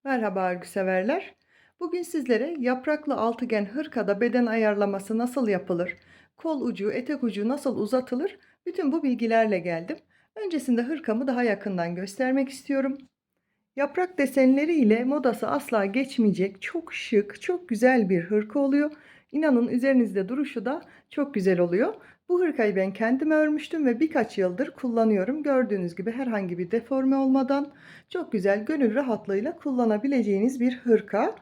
Merhaba örgü severler. Bugün sizlere yapraklı altıgen hırkada beden ayarlaması nasıl yapılır, kol ucu, etek ucu nasıl uzatılır, bütün bu bilgilerle geldim. Öncesinde hırkamı daha yakından göstermek istiyorum. Yaprak desenleri ile modası asla geçmeyecek çok şık, çok güzel bir hırka oluyor. İnanın üzerinizde duruşu da çok güzel oluyor. Bu hırkayı ben kendim örmüştüm ve birkaç yıldır kullanıyorum. Gördüğünüz gibi herhangi bir deforme olmadan çok güzel, gönül rahatlığıyla kullanabileceğiniz bir hırka.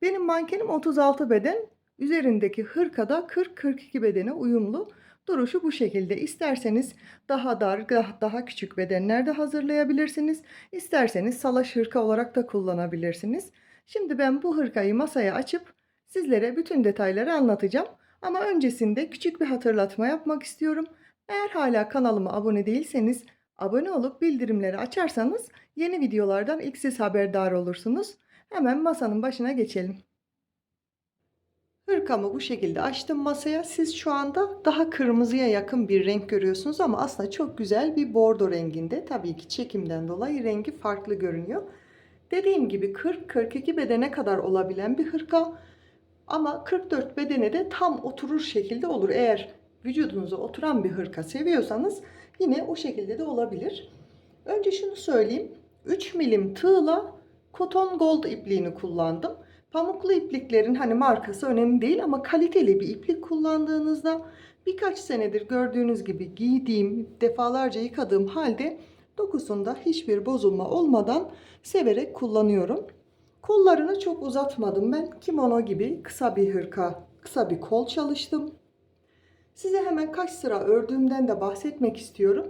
Benim mankenim 36 beden, üzerindeki hırkada 40-42 bedene uyumlu. Duruşu bu şekilde. İsterseniz daha dar, daha küçük bedenlerde hazırlayabilirsiniz. İsterseniz salaş hırka olarak da kullanabilirsiniz. Şimdi ben bu hırkayı masaya açıp sizlere bütün detayları anlatacağım. Ama öncesinde küçük bir hatırlatma yapmak istiyorum. Eğer hala kanalıma abone değilseniz abone olup bildirimleri açarsanız yeni videolardan ilk siz haberdar olursunuz. Hemen masanın başına geçelim. Hırkamı bu şekilde açtım masaya. Siz şu anda daha kırmızıya yakın bir renk görüyorsunuz ama aslında çok güzel bir bordo renginde. Tabii ki çekimden dolayı rengi farklı görünüyor. Dediğim gibi 40-42 bedene kadar olabilen bir hırka ama 44 bedene de tam oturur şekilde olur. Eğer vücudunuza oturan bir hırka seviyorsanız yine o şekilde de olabilir. Önce şunu söyleyeyim. 3 milim tığla Cotton Gold ipliğini kullandım. Pamuklu ipliklerin hani markası önemli değil ama kaliteli bir iplik kullandığınızda birkaç senedir gördüğünüz gibi giydiğim, defalarca yıkadığım halde dokusunda hiçbir bozulma olmadan severek kullanıyorum. Kollarını çok uzatmadım ben. Kimono gibi kısa bir hırka, kısa bir kol çalıştım. Size hemen kaç sıra ördüğümden de bahsetmek istiyorum.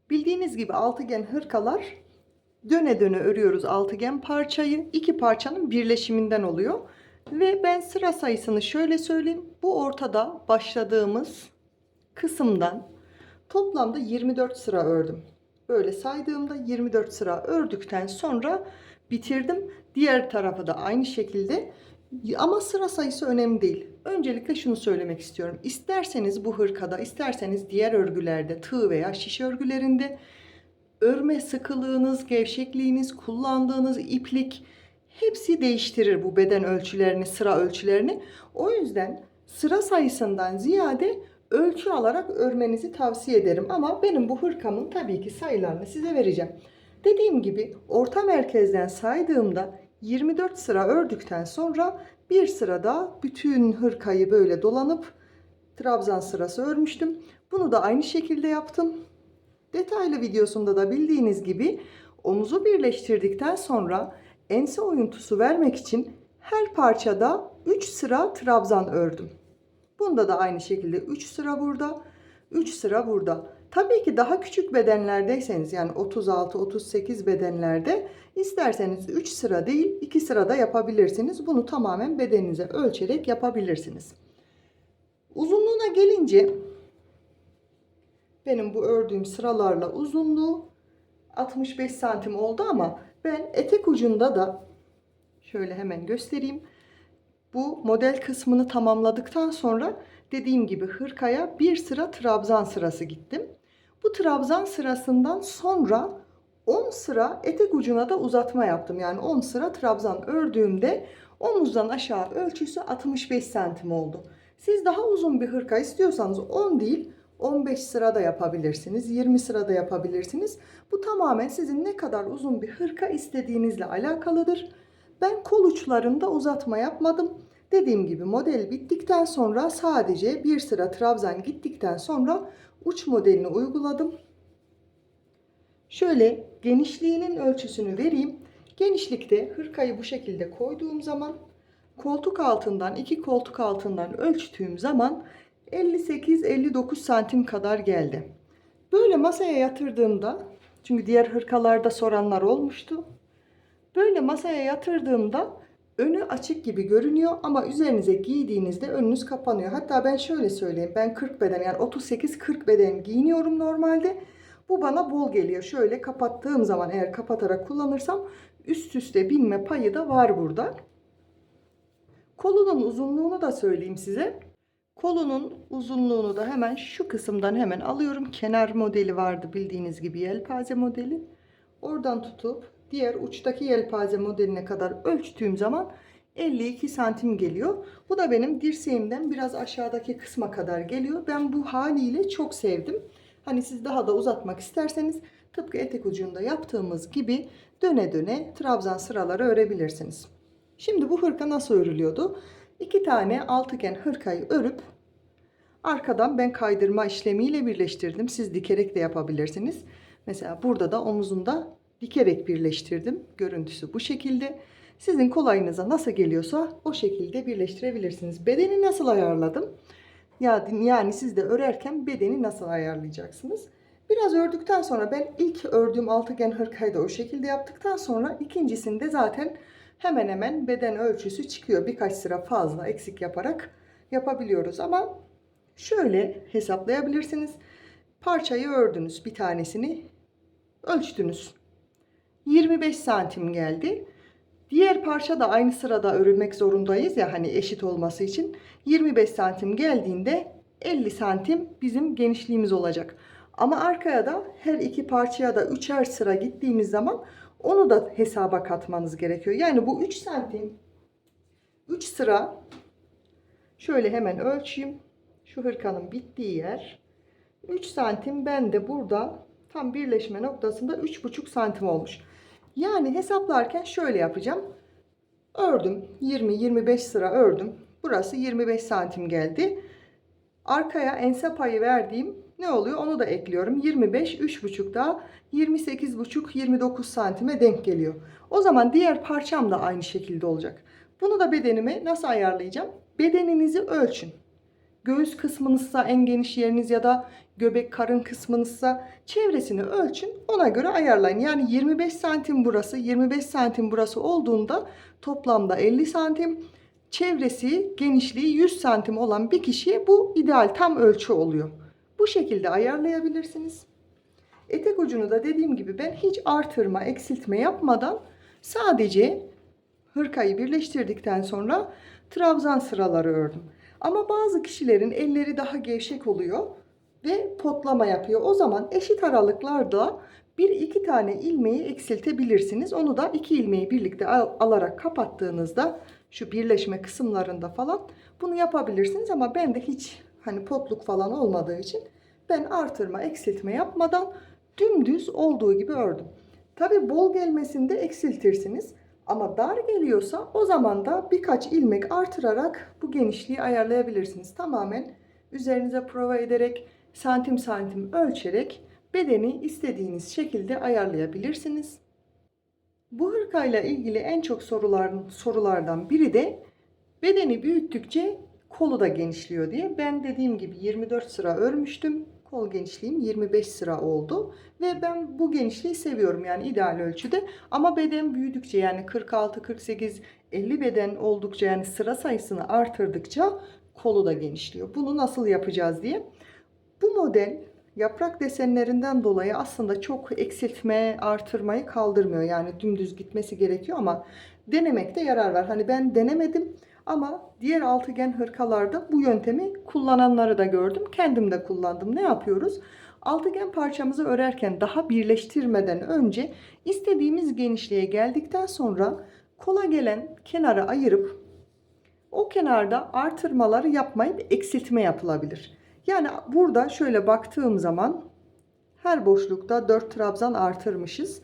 Bildiğiniz gibi altıgen hırkalar döne döne örüyoruz altıgen parçayı. İki parçanın birleşiminden oluyor. Ve ben sıra sayısını şöyle söyleyeyim. Bu ortada başladığımız kısımdan toplamda 24 sıra ördüm. Böyle saydığımda 24 sıra ördükten sonra bitirdim. Diğer tarafı da aynı şekilde. Ama sıra sayısı önemli değil. Öncelikle şunu söylemek istiyorum. İsterseniz bu hırkada, isterseniz diğer örgülerde, tığ veya şiş örgülerinde örme sıkılığınız, gevşekliğiniz, kullandığınız iplik hepsi değiştirir bu beden ölçülerini, sıra ölçülerini. O yüzden sıra sayısından ziyade ölçü alarak örmenizi tavsiye ederim. Ama benim bu hırkamın tabii ki sayılarını size vereceğim. Dediğim gibi orta merkezden saydığımda 24 sıra ördükten sonra bir sırada bütün hırkayı böyle dolanıp trabzan sırası örmüştüm. Bunu da aynı şekilde yaptım. Detaylı videosunda da bildiğiniz gibi omuzu birleştirdikten sonra ense oyuntusu vermek için her parçada 3 sıra trabzan ördüm. Bunda da aynı şekilde 3 sıra burada, 3 sıra burada. Tabii ki daha küçük bedenlerdeyseniz yani 36-38 bedenlerde isterseniz 3 sıra değil 2 sıra da yapabilirsiniz. Bunu tamamen bedeninize ölçerek yapabilirsiniz. Uzunluğuna gelince benim bu ördüğüm sıralarla uzunluğu 65 santim oldu ama ben etek ucunda da şöyle hemen göstereyim. Bu model kısmını tamamladıktan sonra dediğim gibi hırkaya bir sıra trabzan sırası gittim. Bu trabzan sırasından sonra 10 sıra etek ucuna da uzatma yaptım. Yani 10 sıra trabzan ördüğümde omuzdan aşağı ölçüsü 65 santim oldu. Siz daha uzun bir hırka istiyorsanız 10 değil 15 sıra da yapabilirsiniz. 20 sıra da yapabilirsiniz. Bu tamamen sizin ne kadar uzun bir hırka istediğinizle alakalıdır. Ben kol uçlarında uzatma yapmadım. Dediğim gibi model bittikten sonra sadece bir sıra trabzan gittikten sonra uç modelini uyguladım. Şöyle genişliğinin ölçüsünü vereyim. Genişlikte hırkayı bu şekilde koyduğum zaman koltuk altından iki koltuk altından ölçtüğüm zaman 58-59 santim kadar geldi. Böyle masaya yatırdığımda çünkü diğer hırkalarda soranlar olmuştu. Böyle masaya yatırdığımda önü açık gibi görünüyor ama üzerinize giydiğinizde önünüz kapanıyor. Hatta ben şöyle söyleyeyim. Ben 40 beden yani 38-40 beden giyiniyorum normalde. Bu bana bol geliyor. Şöyle kapattığım zaman eğer kapatarak kullanırsam üst üste binme payı da var burada. Kolunun uzunluğunu da söyleyeyim size. Kolunun uzunluğunu da hemen şu kısımdan alıyorum. Kenar modeli vardı bildiğiniz gibi yelpaze modeli. Oradan tutup diğer uçtaki yelpaze modeline kadar ölçtüğüm zaman 52 santim geliyor. Bu da benim dirseğimden biraz aşağıdaki kısma kadar geliyor. Ben bu haliyle çok sevdim. Hani siz daha da uzatmak isterseniz tıpkı etek ucunda yaptığımız gibi döne döne trabzan sıraları örebilirsiniz. Şimdi bu hırka nasıl örülüyordu? 2 tane altıgen hırkayı örüp arkadan ben kaydırma işlemiyle birleştirdim. Siz dikerek de yapabilirsiniz. Mesela burada da omuzunda dikerek birleştirdim. Görüntüsü bu şekilde. Sizin kolayınıza nasıl geliyorsa o şekilde birleştirebilirsiniz. Bedeni nasıl ayarladım? Yani siz de örerken bedeni nasıl ayarlayacaksınız? Biraz ördükten sonra ben ilk ördüğüm altıgen hırkayı da o şekilde yaptıktan sonra ikincisinde zaten hemen hemen beden ölçüsü çıkıyor. Birkaç sıra fazla eksik yaparak yapabiliyoruz ama şöyle hesaplayabilirsiniz. Parçayı ördünüz, bir tanesini ölçtünüz. 25 santim geldi. Diğer parça da aynı sırada örülmek zorundayız ya, hani eşit olması için. 25 santim geldiğinde 50 santim bizim genişliğimiz olacak. Ama arkaya da her iki parçaya da üçer sıra gittiğimiz zaman onu da hesaba katmanız gerekiyor. Yani bu 3 santim 3 sıra, şöyle hemen ölçeyim. Şu hırkanın bittiği yer 3 santim, ben de burada tam birleşme noktasında 3,5 santim olmuş. Yani hesaplarken şöyle yapacağım. Ördüm. 20-25 sıra ördüm. Burası 25 santim geldi. Arkaya ense payı verdiğim ne oluyor? Onu da ekliyorum. 25, 3,5 daha 28,5-29 santime denk geliyor. O zaman diğer parçam da aynı şekilde olacak. Bunu da bedenime nasıl ayarlayacağım? Bedeninizi ölçün. Göğüs kısmınızsa en geniş yeriniz ya da göbek karın kısmınızsa çevresini ölçün, ona göre ayarlayın. Yani 25 santim burası, 25 santim burası olduğunda toplamda 50 santim, çevresi genişliği 100 santim olan bir kişiye bu ideal tam ölçü oluyor. Bu şekilde ayarlayabilirsiniz. Etek ucunu da dediğim gibi ben hiç artırma eksiltme yapmadan sadece hırkayı birleştirdikten sonra trabzan sıraları ördüm. Ama bazı kişilerin elleri daha gevşek oluyor ve potlama yapıyor. O zaman eşit aralıklarla bir iki tane ilmeği eksiltebilirsiniz. Onu da iki ilmeği birlikte alarak kapattığınızda şu birleşme kısımlarında falan bunu yapabilirsiniz. Ama bende hiç hani potluk falan olmadığı için ben artırma eksiltme yapmadan dümdüz olduğu gibi ördüm. Tabi bol gelmesinde eksiltirsiniz. Ama dar geliyorsa o zaman da birkaç ilmek artırarak bu genişliği ayarlayabilirsiniz. Tamamen üzerinize prova ederek, santim santim ölçerek bedeni istediğiniz şekilde ayarlayabilirsiniz. Bu hırkayla ilgili en çok sorulardan biri de bedeni büyüttükçe kolu da genişliyor diye. Ben dediğim gibi 24 sıra örmüştüm. Kol genişliğim 25 sıra oldu. Ve ben bu genişliği seviyorum, yani ideal ölçüde. Ama beden büyüdükçe, yani 46, 48, 50 beden oldukça, yani sıra sayısını artırdıkça kolu da genişliyor. Bunu nasıl yapacağız diye. Bu model yaprak desenlerinden dolayı aslında çok eksiltme, artırmayı kaldırmıyor. Yani dümdüz gitmesi gerekiyor ama denemekte yarar var. Hani ben denemedim ama diğer altıgen hırkalarda bu yöntemi kullananları da gördüm. Kendim de kullandım. Ne yapıyoruz? Altıgen parçamızı örerken daha birleştirmeden önce istediğimiz genişliğe geldikten sonra kola gelen kenara ayırıp o kenarda artırmaları yapmayıp eksiltme yapılabilir. Yani burada şöyle baktığım zaman her boşlukta 4 trabzan artırmışız.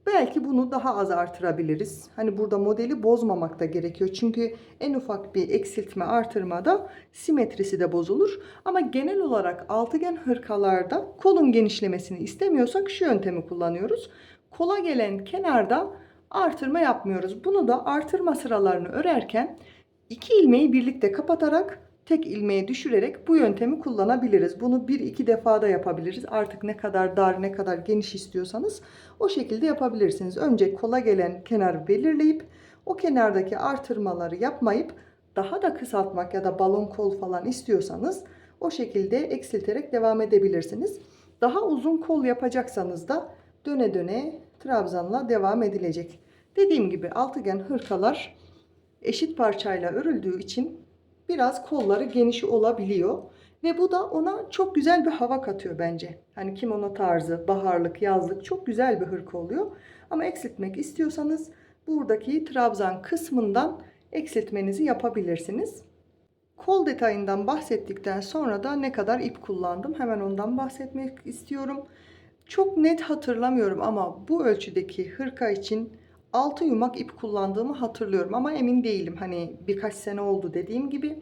Belki bunu daha az artırabiliriz. Hani burada modeli bozmamak da gerekiyor. Çünkü en ufak bir eksiltme artırmada simetrisi de bozulur. Ama genel olarak altıgen hırkalarda kolun genişlemesini istemiyorsak şu yöntemi kullanıyoruz. Kola gelen kenarda artırma yapmıyoruz. Bunu da artırma sıralarını örerken iki ilmeği birlikte kapatarak tek ilmeği düşürerek bu yöntemi kullanabiliriz. Bunu bir iki defada yapabiliriz. Artık ne kadar dar, ne kadar geniş istiyorsanız o şekilde yapabilirsiniz. Önce kola gelen kenarı belirleyip o kenardaki artırmaları yapmayıp daha da kısaltmak ya da balon kol falan istiyorsanız o şekilde eksilterek devam edebilirsiniz. Daha uzun kol yapacaksanız da döne döne trabzanla devam edilecek. Dediğim gibi altıgen hırkalar eşit parçayla örüldüğü için biraz kolları geniş olabiliyor. Ve bu da ona çok güzel bir hava katıyor bence. Hani kimono tarzı, baharlık, yazlık çok güzel bir hırka oluyor. Ama eksiltmek istiyorsanız buradaki trabzan kısmından eksiltmenizi yapabilirsiniz. Kol detayından bahsettikten sonra da ne kadar ip kullandım hemen ondan bahsetmek istiyorum. Çok net hatırlamıyorum ama bu ölçüdeki hırka için 6 yumak ip kullandığımı hatırlıyorum ama emin değilim. Hani birkaç sene oldu dediğim gibi.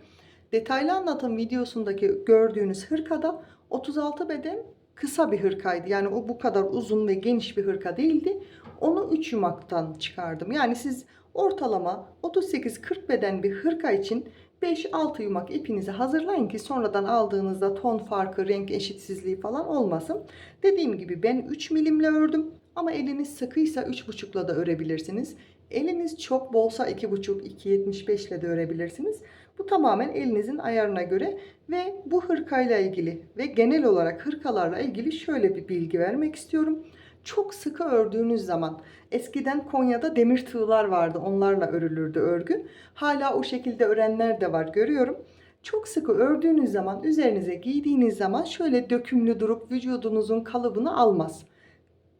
Detaylı anlatım videosundaki gördüğünüz hırkada 36 beden kısa bir hırkaydı. Yani o bu kadar uzun ve geniş bir hırka değildi. Onu 3 yumaktan çıkardım. Yani siz ortalama 38-40 beden bir hırka için 5-6 yumak ipinizi hazırlayın ki sonradan aldığınızda ton farkı, renk eşitsizliği falan olmasın. Dediğim gibi ben 3 milimle ördüm ama eliniz sıkıysa 3,5'la da örebilirsiniz. Eliniz çok bolsa 2,5-2,75 ile de örebilirsiniz. Bu tamamen elinizin ayarına göre ve bu hırkayla ilgili ve genel olarak hırkalarla ilgili şöyle bir bilgi vermek istiyorum. Çok sıkı ördüğünüz zaman eskiden Konya'da demir tığlar vardı. Onlarla örülürdü örgü. Hala o şekilde örenler de var görüyorum. Çok sıkı ördüğünüz zaman üzerinize giydiğiniz zaman şöyle dökümlü durup vücudunuzun kalıbını almaz.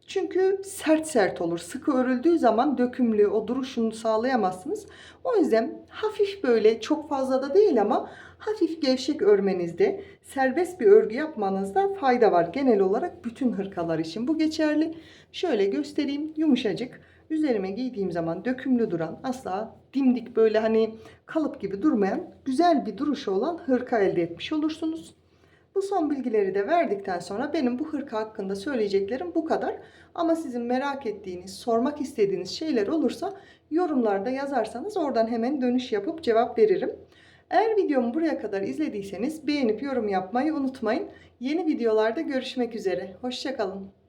Çünkü sert sert olur. Sıkı örüldüğü zaman dökümlü o duruşunu sağlayamazsınız. O yüzden hafif böyle çok fazla da değil ama hafif gevşek örmenizde, serbest bir örgü yapmanızda fayda var. Genel olarak bütün hırkalar için bu geçerli. Şöyle göstereyim, yumuşacık. Üzerime giydiğim zaman dökümlü duran, asla dimdik böyle hani kalıp gibi durmayan, güzel bir duruşu olan hırka elde etmiş olursunuz. Bu son bilgileri de verdikten sonra benim bu hırka hakkında söyleyeceklerim bu kadar. Ama sizin merak ettiğiniz, sormak istediğiniz şeyler olursa yorumlarda yazarsanız oradan hemen dönüş yapıp cevap veririm. Eğer videomu buraya kadar izlediyseniz beğenip yorum yapmayı unutmayın. Yeni videolarda görüşmek üzere. Hoşça kalın.